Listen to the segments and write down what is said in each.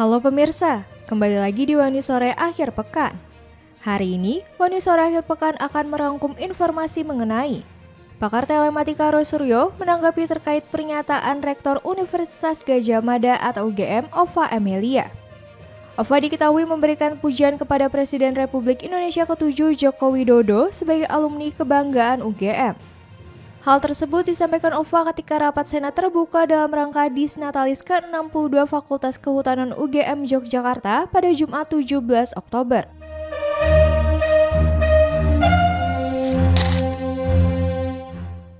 Halo pemirsa, kembali lagi di Wani Sore Akhir Pekan. Hari ini, Wani Sore Akhir Pekan akan merangkum informasi mengenai pakar telematika Roy Suryo menanggapi terkait pernyataan Rektor Universitas Gadjah Mada atau UGM, Ova Amelia. Ova diketahui memberikan pujian kepada Presiden Republik Indonesia ke-7 Joko Widodo sebagai alumni kebanggaan UGM. Hal tersebut disampaikan Ova ketika rapat Senat terbuka dalam rangka Disnatalis ke-62 Fakultas Kehutanan UGM Yogyakarta pada Jumat 17 Oktober.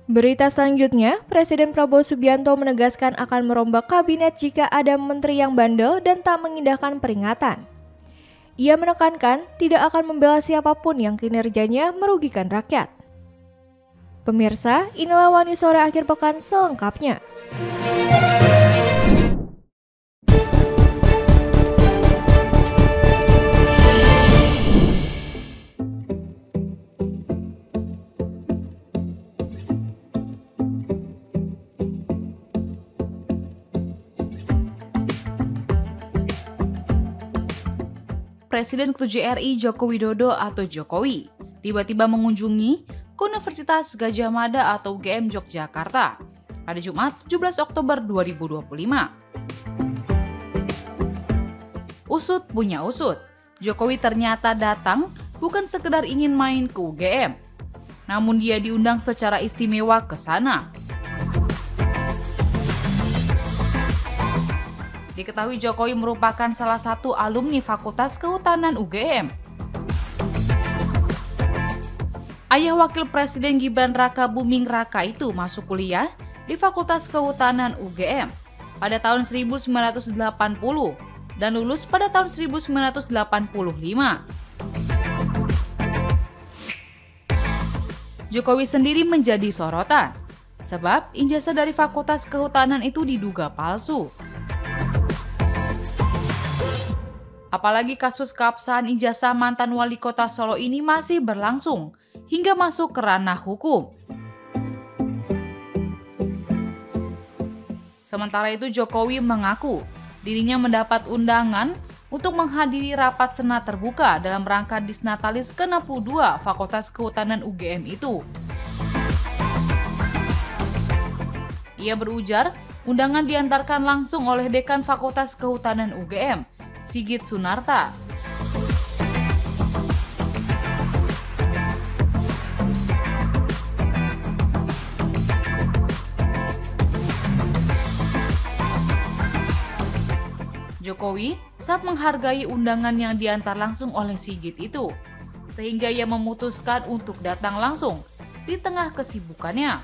Berita selanjutnya, Presiden Prabowo Subianto menegaskan akan merombak kabinet jika ada menteri yang bandel dan tak mengindahkan peringatan. Ia menekankan tidak akan membela siapapun yang kinerjanya merugikan rakyat. Pemirsa, inilah Wani Sore Akhir Pekan selengkapnya. Presiden ke-7 RI Joko Widodo atau Jokowi tiba-tiba mengunjungi Universitas Gadjah Mada atau UGM Yogyakarta pada Jumat 17 Oktober 2025. Usut punya usut, Jokowi ternyata datang bukan sekedar ingin main ke UGM, namun dia diundang secara istimewa ke sana. Diketahui Jokowi merupakan salah satu alumni Fakultas Kehutanan UGM. Ayah Wakil Presiden Gibran Raka Buming Raka itu masuk kuliah di Fakultas Kehutanan UGM pada tahun 1980 dan lulus pada tahun 1985. Jokowi sendiri menjadi sorotan, sebab ijazah dari Fakultas Kehutanan itu diduga palsu. Apalagi kasus keabsahan ijazah mantan wali kota Solo ini masih berlangsung hingga masuk ke ranah hukum. Sementara itu Jokowi mengaku dirinya mendapat undangan untuk menghadiri rapat Senat terbuka dalam rangka Disnatalis ke-62 Fakultas Kehutanan UGM itu. Ia berujar, undangan diantarkan langsung oleh Dekan Fakultas Kehutanan UGM, Sigit Sunarta. Jokowi saat menghargai undangan yang diantar langsung oleh Sigit itu, sehingga ia memutuskan untuk datang langsung di tengah kesibukannya.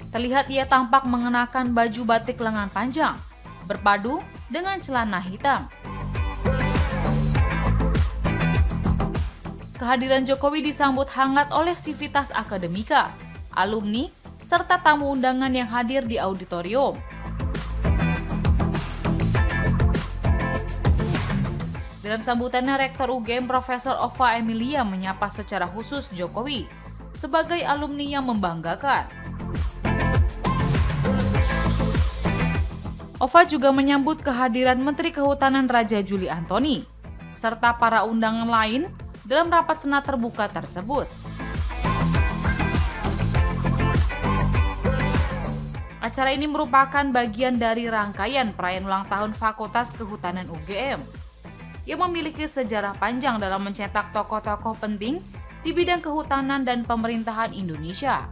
Terlihat ia tampak mengenakan baju batik lengan panjang, berpadu dengan celana hitam. Kehadiran Jokowi disambut hangat oleh sivitas akademika, alumni, serta tamu undangan yang hadir di auditorium. Dalam sambutannya, Rektor UGM Profesor Ova Amelia menyapa secara khusus Jokowi sebagai alumni yang membanggakan. Ova juga menyambut kehadiran Menteri Kehutanan Raja Juli Antoni, serta para undangan lain dalam rapat Senat terbuka tersebut. Acara ini merupakan bagian dari rangkaian perayaan ulang tahun Fakultas Kehutanan UGM, yang memiliki sejarah panjang dalam mencetak tokoh-tokoh penting di bidang kehutanan dan pemerintahan Indonesia.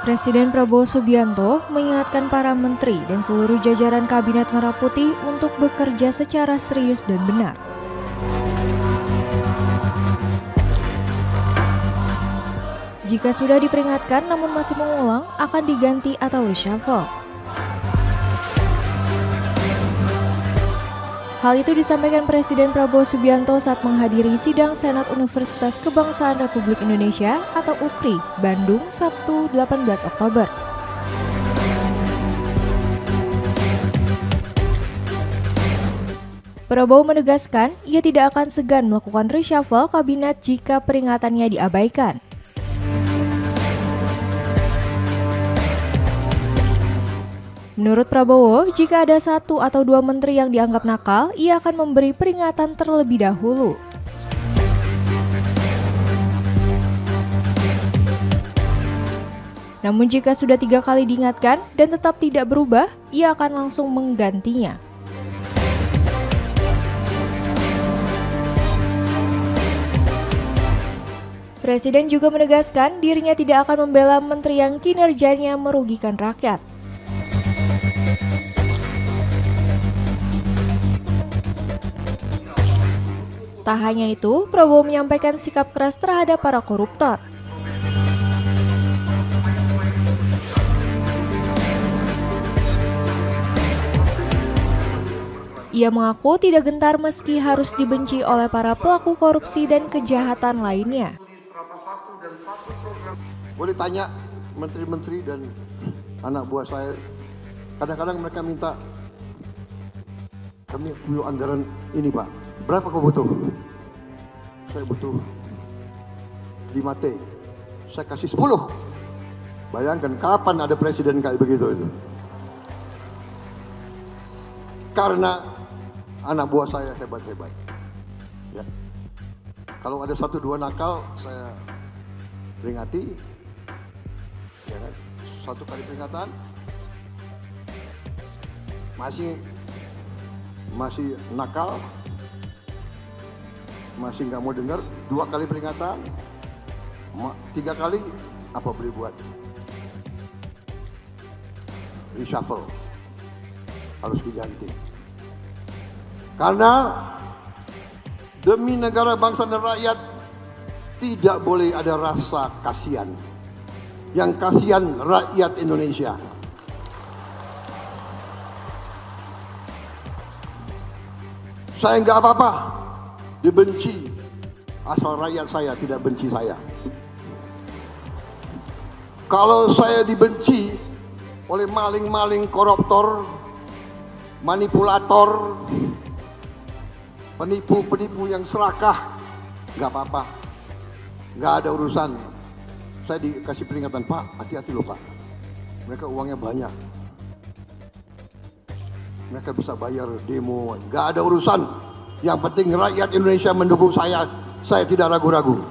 Presiden Prabowo Subianto mengingatkan para menteri dan seluruh jajaran Kabinet Merah Putih untuk bekerja secara serius dan benar. Jika sudah diperingatkan namun masih mengulang, akan diganti atau reshuffle. Hal itu disampaikan Presiden Prabowo Subianto saat menghadiri sidang Senat Universitas Kebangsaan Republik Indonesia atau UKRI, Bandung, Sabtu 18 Oktober. Prabowo menegaskan ia tidak akan segan melakukan reshuffle kabinet jika peringatannya diabaikan. Menurut Prabowo, jika ada 1 atau 2 menteri yang dianggap nakal, ia akan memberi peringatan terlebih dahulu. Namun jika sudah 3 kali diingatkan dan tetap tidak berubah, ia akan langsung menggantinya. Presiden juga menegaskan dirinya tidak akan membela menteri yang kinerjanya merugikan rakyat. Tak hanya itu, Prabowo menyampaikan sikap keras terhadap para koruptor. Ia mengaku tidak gentar meski harus dibenci oleh para pelaku korupsi dan kejahatan lainnya. Boleh tanya menteri-menteri dan anak buah saya, kadang-kadang mereka minta, kami perlu anggaran ini Pak, berapa kau butuh? Saya butuh 5T, saya kasih 10. Bayangkan kapan ada presiden kayak begitu itu. Karena anak buah saya hebat-hebat. Ya. Kalau ada 1-2 nakal, saya peringati. Ya kan? 1 kali peringatan, masih nakal, masih nggak mau dengar, 2 kali peringatan, 3 kali, apa boleh buat? Reshuffle, harus diganti. Karena demi negara, bangsa dan rakyat tidak boleh ada rasa kasihan. Yang kasihan rakyat Indonesia. Saya nggak apa-apa dibenci, asal rakyat saya tidak benci saya. Kalau saya dibenci oleh maling-maling, koruptor, manipulator, penipu-penipu yang serakah, nggak apa-apa, nggak ada urusan. Saya dikasih peringatan, Pak, hati-hati loh Pak, mereka uangnya banyak, mereka bisa bayar demo, nggak ada urusan. Yang penting rakyat Indonesia mendukung saya tidak ragu-ragu.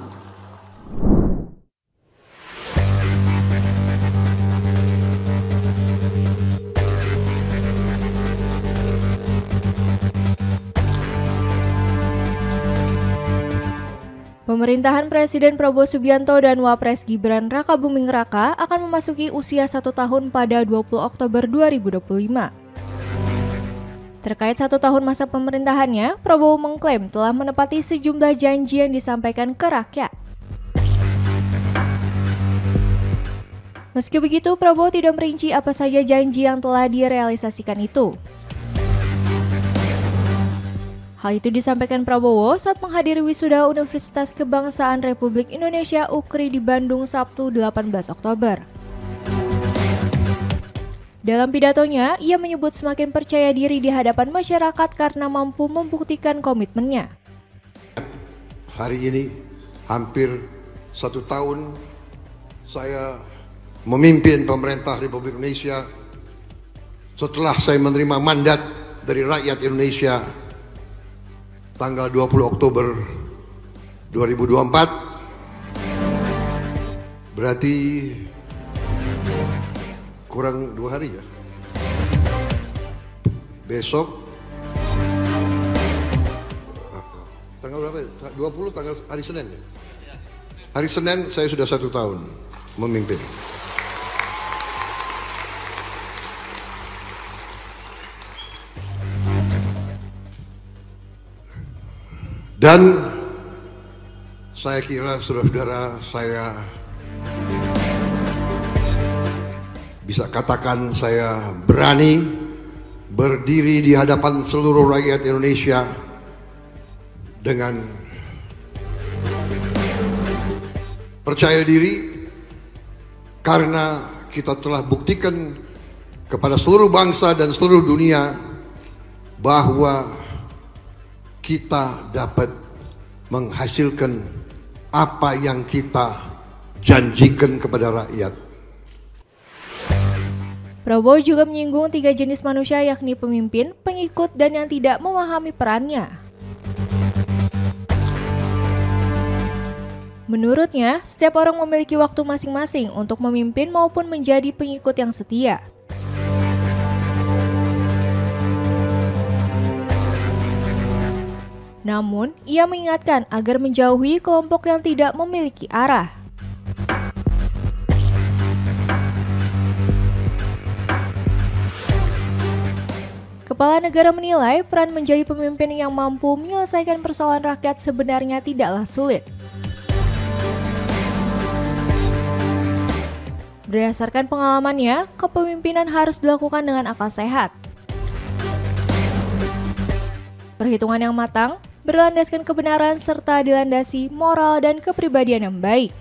Pemerintahan Presiden Prabowo Subianto dan Wapres Gibran Rakabuming Raka akan memasuki usia 1 tahun pada 20 Oktober 2025. Terkait 1 tahun masa pemerintahannya, Prabowo mengklaim telah menepati sejumlah janji yang disampaikan ke rakyat. Meski begitu, Prabowo tidak merinci apa saja janji yang telah direalisasikan itu. Hal itu disampaikan Prabowo saat menghadiri wisuda Universitas Kebangsaan Republik Indonesia UKRI di Bandung Sabtu 18 Oktober. Dalam pidatonya, ia menyebut semakin percaya diri di hadapan masyarakat karena mampu membuktikan komitmennya. Hari ini hampir 1 tahun saya memimpin pemerintah Republik Indonesia setelah saya menerima mandat dari rakyat Indonesia tanggal 20 Oktober 2024, berarti kurang 2 hari ya. Besok tanggal berapa? 20 tanggal hari Senin. Hari Senin saya sudah 1 tahun memimpin. Dan saya kira saudara-saudara, saya bisa katakan saya berani berdiri di hadapan seluruh rakyat Indonesia dengan percaya diri karena kita telah buktikan kepada seluruh bangsa dan seluruh dunia bahwa kita dapat menghasilkan apa yang kita janjikan kepada rakyat. Prabowo juga menyinggung 3 jenis manusia, yakni pemimpin, pengikut, dan yang tidak memahami perannya. Menurutnya, setiap orang memiliki waktu masing-masing untuk memimpin maupun menjadi pengikut yang setia. Namun, ia mengingatkan agar menjauhi kelompok yang tidak memiliki arah. Kepala negara menilai peran menjadi pemimpin yang mampu menyelesaikan persoalan rakyat sebenarnya tidaklah sulit. Berdasarkan pengalamannya, kepemimpinan harus dilakukan dengan akal sehat, perhitungan yang matang, berlandaskan kebenaran, serta dilandasi moral dan kepribadian yang baik.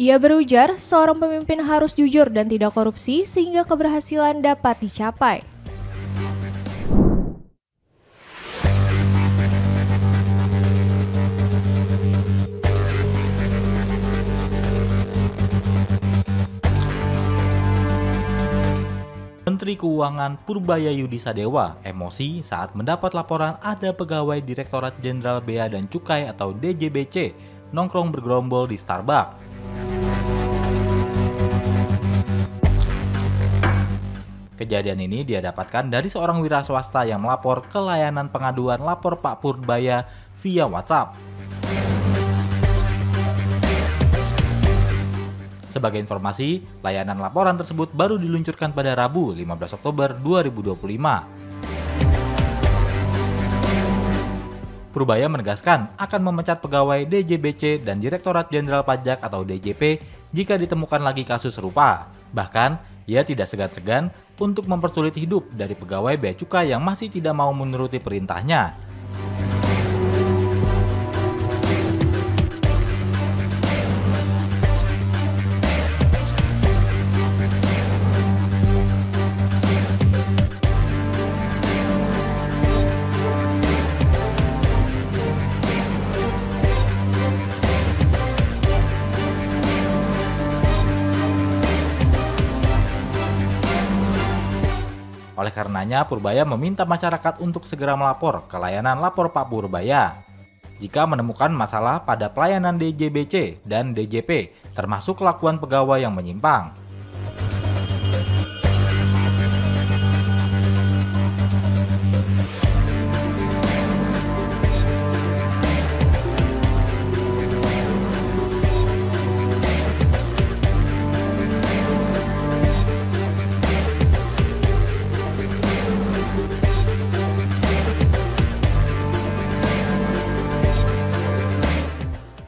Ia berujar, seorang pemimpin harus jujur dan tidak korupsi sehingga keberhasilan dapat dicapai. Menteri Keuangan Purbaya Yudi Sadewa emosi saat mendapat laporan ada pegawai Direktorat Jenderal Bea dan Cukai atau DJBC nongkrong bergerombol di Starbucks. Kejadian ini dia dapatkan dari seorang wira swasta yang melapor ke layanan pengaduan lapor Pak Purbaya via WhatsApp. Sebagai informasi, layanan laporan tersebut baru diluncurkan pada Rabu 15 Oktober 2025. Purbaya menegaskan akan memecat pegawai DJBC dan Direktorat Jenderal Pajak atau DJP jika ditemukan lagi kasus serupa. Bahkan, ia tidak segan-segan untuk mempersulit hidup dari pegawai Bea Cukai yang masih tidak mau menuruti perintahnya. Oleh karenanya, Purbaya meminta masyarakat untuk segera melapor ke layanan Lapor Pak Purbaya jika menemukan masalah pada pelayanan DJBC dan DJP, termasuk kelakuan pegawai yang menyimpang.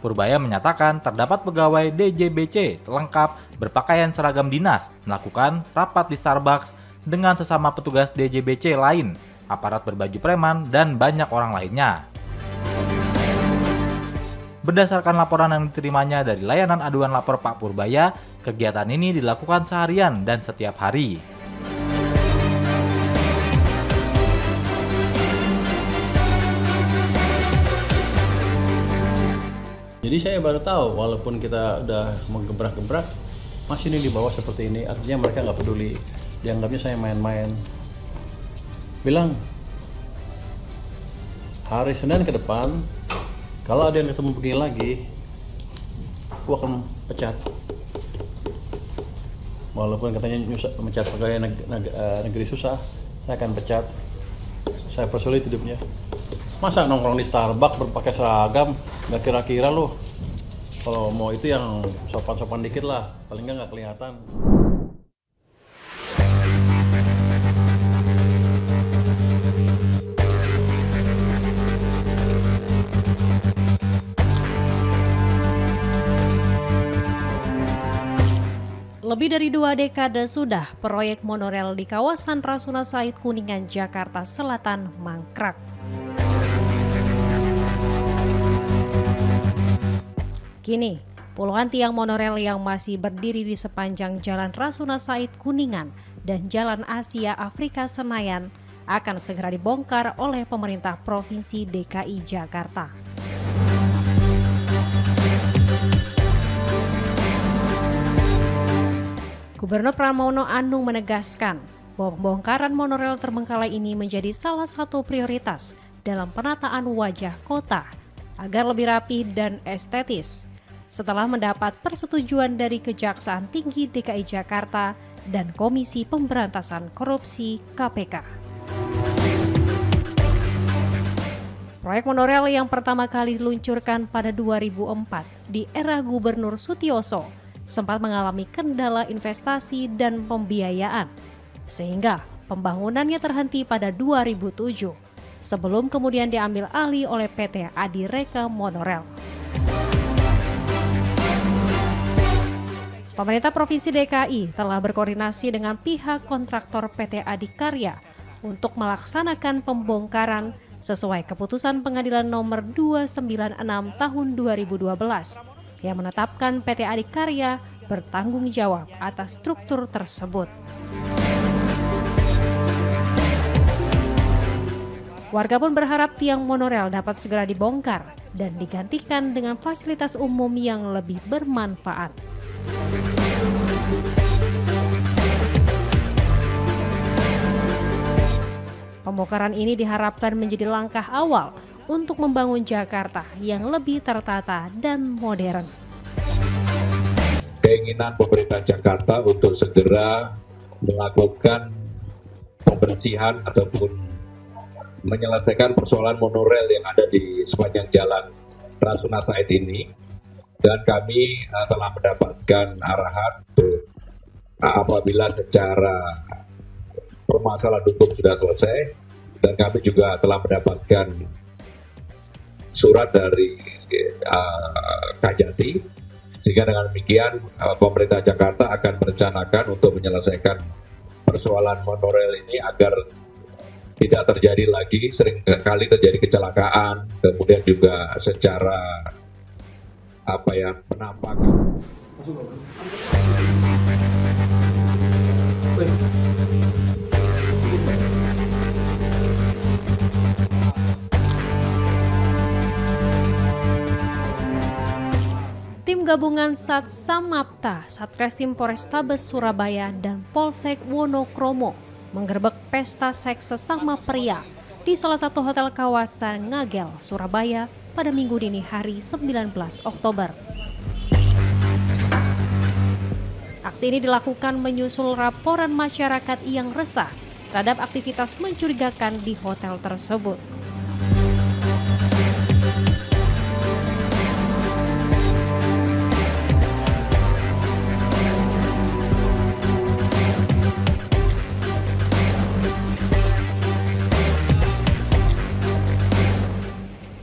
Purbaya menyatakan terdapat pegawai DJBC lengkap berpakaian seragam dinas melakukan rapat di Starbucks dengan sesama petugas DJBC lain, aparat berbaju preman, dan banyak orang lainnya. Berdasarkan laporan yang diterimanya dari layanan aduan lapor Pak Purbaya, kegiatan ini dilakukan seharian dan setiap hari. Jadi saya baru tahu, walaupun kita udah menggebrak-gebrak, masih ini di bawah seperti ini. Artinya mereka nggak peduli, dianggapnya saya main-main. Bilang, hari Senin ke depan, kalau ada yang ketemu begini lagi, aku akan pecat. Walaupun katanya mecat pegawai negeri susah, saya akan pecat. Saya persulit hidupnya. Masa nongkrong di Starbucks berpakai seragam, nggak kira-kira loh. Kalau mau itu yang sopan-sopan dikit lah, paling nggak kelihatan. Lebih dari 2 dekade sudah proyek monorel di kawasan Rasuna Said Kuningan, Jakarta Selatan mangkrak. Kini, puluhan tiang monorel yang masih berdiri di sepanjang Jalan Rasuna Said Kuningan dan Jalan Asia Afrika Senayan akan segera dibongkar oleh pemerintah Provinsi DKI Jakarta. Gubernur Pramono Anung menegaskan bahwa pembongkaran monorel terbengkalai ini menjadi salah satu prioritas dalam penataan wajah kota agar lebih rapi dan estetis setelah mendapat persetujuan dari Kejaksaan Tinggi DKI Jakarta dan Komisi Pemberantasan Korupsi (KPK). Proyek monorel yang pertama kali diluncurkan pada 2004 di era Gubernur Sutioso sempat mengalami kendala investasi dan pembiayaan, sehingga pembangunannya terhenti pada 2007, sebelum kemudian diambil alih oleh PT Adireka Monorel. Pemerintah Provinsi DKI telah berkoordinasi dengan pihak kontraktor PT Adikarya untuk melaksanakan pembongkaran sesuai keputusan Pengadilan Nomor 296 Tahun 2012 yang menetapkan PT Adikarya bertanggung jawab atas struktur tersebut. Warga pun berharap tiang monorel dapat segera dibongkar dan digantikan dengan fasilitas umum yang lebih bermanfaat. Pembongkaran ini diharapkan menjadi langkah awal untuk membangun Jakarta yang lebih tertata dan modern. Keinginan pemerintah Jakarta untuk segera melakukan pembersihan ataupun menyelesaikan persoalan monorel yang ada di sepanjang jalan Rasuna Said ini, dan kami telah mendapatkan arahan untuk apabila secara permasalahan hukum sudah selesai, dan kami juga telah mendapatkan surat dari Kajati, sehingga dengan demikian pemerintah Jakarta akan merencanakan untuk menyelesaikan persoalan monorel ini agar tidak terjadi lagi. Sering kali terjadi kecelakaan, kemudian juga secara penampakan. Tim gabungan Sat Samapta, Satreskrim Polrestabes Surabaya dan Polsek Wonokromo menggerebek pesta seks sesama pria di salah satu hotel kawasan Ngagel, Surabaya pada Minggu dini hari 19 Oktober. Aksi ini dilakukan menyusul laporan masyarakat yang resah terhadap aktivitas mencurigakan di hotel tersebut.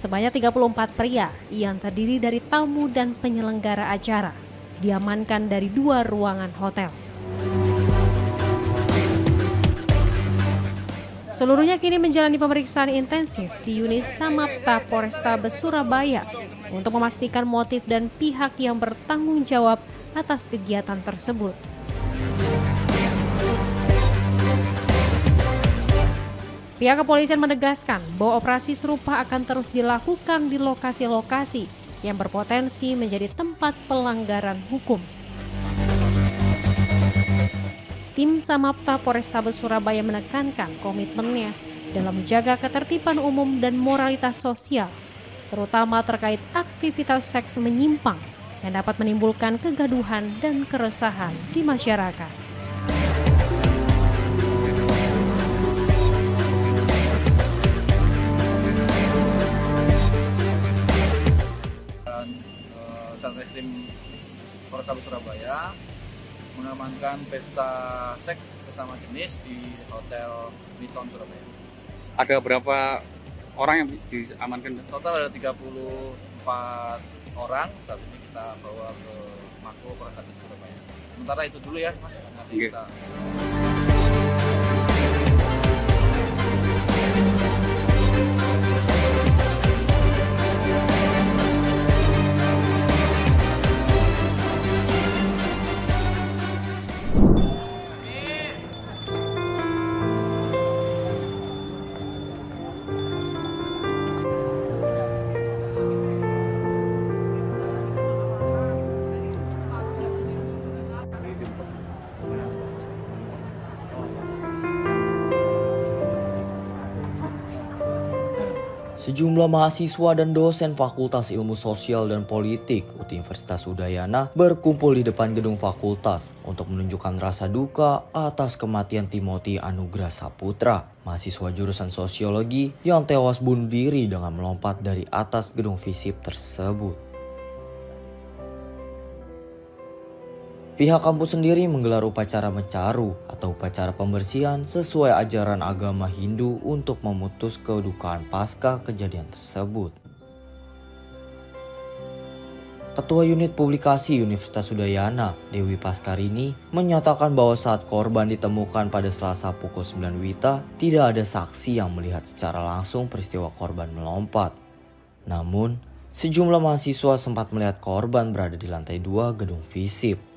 Sebanyak 34 pria yang terdiri dari tamu dan penyelenggara acara diamankan dari 2 ruangan hotel. Seluruhnya kini menjalani pemeriksaan intensif di unit Samapta Polrestabes Surabaya untuk memastikan motif dan pihak yang bertanggung jawab atas kegiatan tersebut. Pihak kepolisian menegaskan bahwa operasi serupa akan terus dilakukan di lokasi-lokasi yang berpotensi menjadi tempat pelanggaran hukum. Tim Samapta Polrestabes Surabaya menekankan komitmennya dalam menjaga ketertiban umum dan moralitas sosial, terutama terkait aktivitas seks menyimpang yang dapat menimbulkan kegaduhan dan keresahan di masyarakat. Satreskrim Polrestabes Surabaya mengamankan pesta seks sesama jenis di Hotel Witon Surabaya. Ada berapa orang yang diamankan? Total ada 34 orang. Saat ini kita bawa ke Mako Polrestabes Surabaya. sementara itu dulu ya Mas. Nanti kita... Sejumlah mahasiswa dan dosen Fakultas Ilmu Sosial dan Politik Universitas Udayana berkumpul di depan gedung fakultas untuk menunjukkan rasa duka atas kematian Timothy Anugrah Saputra, mahasiswa jurusan sosiologi yang tewas bunuh diri dengan melompat dari atas gedung FISIP tersebut. Pihak kampus sendiri menggelar upacara mencaru atau upacara pembersihan sesuai ajaran agama Hindu untuk memutus kedukaan pasca kejadian tersebut. Ketua Unit Publikasi Universitas Udayana, Dewi Paskarini, menyatakan bahwa saat korban ditemukan pada Selasa pukul 9 WITA, tidak ada saksi yang melihat secara langsung peristiwa korban melompat. Namun, sejumlah mahasiswa sempat melihat korban berada di lantai 2 gedung FISIP.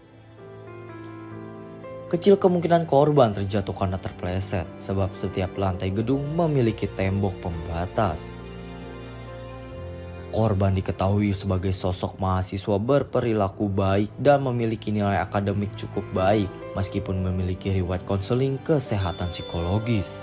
Kecil kemungkinan korban terjatuh karena terpleset, sebab setiap lantai gedung memiliki tembok pembatas. Korban diketahui sebagai sosok mahasiswa berperilaku baik dan memiliki nilai akademik cukup baik, meskipun memiliki riwayat konseling kesehatan psikologis.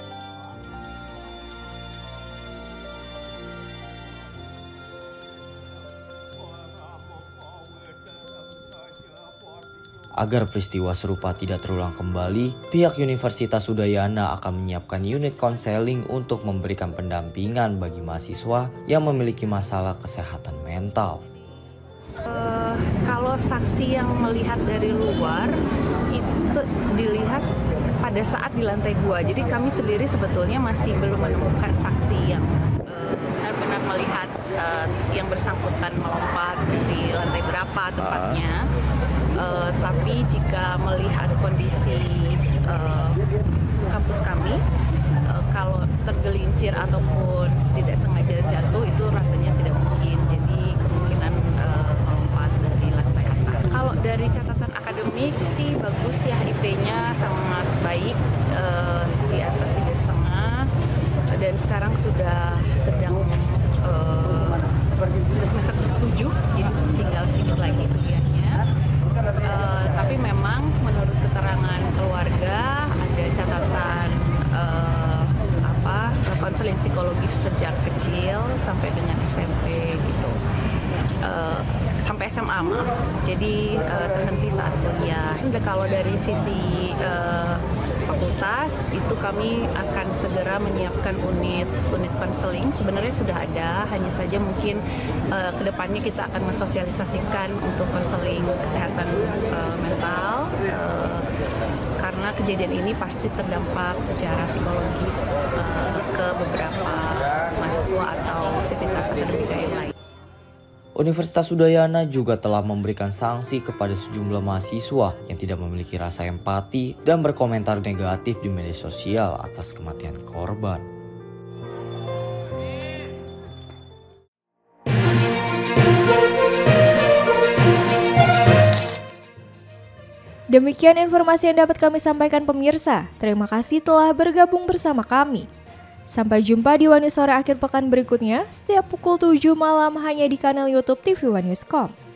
Agar peristiwa serupa tidak terulang kembali, pihak Universitas Udayana akan menyiapkan unit konseling untuk memberikan pendampingan bagi mahasiswa yang memiliki masalah kesehatan mental. Kalau saksi yang melihat dari luar, itu dilihat pada saat di lantai 2. Jadi kami sendiri sebetulnya masih belum menemukan saksi yang benar-benar melihat yang bersangkutan melompat di lantai berapa tepatnya. Tapi jika melihat kondisi kampus kami, kalau tergelincir ataupun tidak sengaja jatuh itu rasanya tidak mungkin. Jadi kemungkinan melompat dari lantai atas. Kalau dari catatan akademik sih bagus ya, IP-nya sangat baik, di atas 3,5, dan sekarang sudah sedang semester 7, jadi tinggal sedikit lagi ujiannya. Tapi memang menurut keterangan keluarga ada catatan konseling psikologis sejak kecil sampai dengan SMP gitu, sampai SMA maaf. Jadi terhenti saat kuliah. Kalau dari sisi fakultas itu kami akan segera menyiapkan unit konseling. Sebenarnya sudah ada, hanya saja mungkin kedepannya kita akan mensosialisasikan untuk konseling kesehatan mental, karena kejadian ini pasti terdampak secara psikologis ke beberapa mahasiswa atau sivitas akademika yang lain. Universitas Udayana juga telah memberikan sanksi kepada sejumlah mahasiswa yang tidak memiliki rasa empati dan berkomentar negatif di media sosial atas kematian korban. Demikian informasi yang dapat kami sampaikan pemirsa. Terima kasih telah bergabung bersama kami. Sampai jumpa di One News Sore akhir pekan berikutnya setiap pukul 7 malam hanya di kanal YouTube TV One News.com.